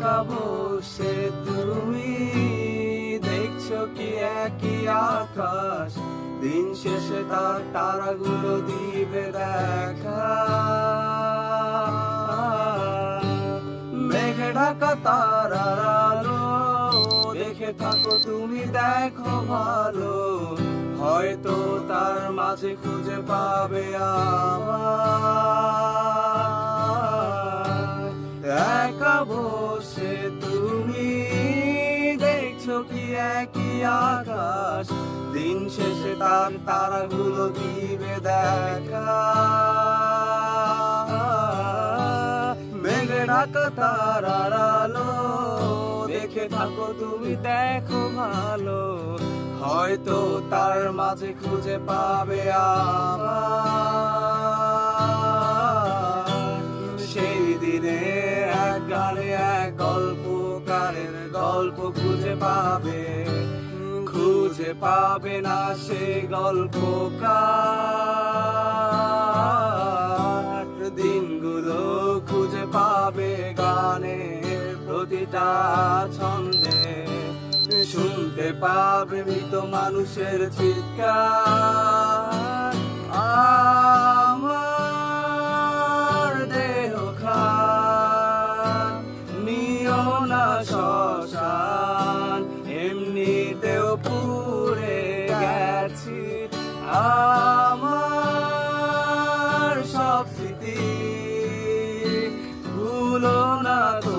একা বসে তুমি দেখছো কি একই আকাশ, দিন শেষে তার তারাগুলো দিবে দেখা। মেঘে ঢাকা তারার আলো দেখে থাকো তুমি, দেখো ভালো, হয়তো তার মাঝে খুঁজে পাবে আমার। একা বসে তুমি দেখছো কি একই আকাশ, দিন শেষে তার তারাগুলো দিবে দেখা। মেঘে ঢাকা তারার আলো দেখে থাকো তুমি, দেখো ভালো, হয়তো তার মাঝে খুঁজে পাবে আমার। সেই দিনে এক গানে এক গল্পকারের গল্প খুঁজে পাবে না সে গল্পকার। দিনগুলো খুঁজে পাবে গানের প্রতিটা ছন্দে, শুনতে পাবে মৃত মানুষের চিৎকার। আমার দেহ খান নিও না শ্মশান, এমনিতেও পুড়ে গেছি। আমার সব স্মৃতি ভুলো না তো।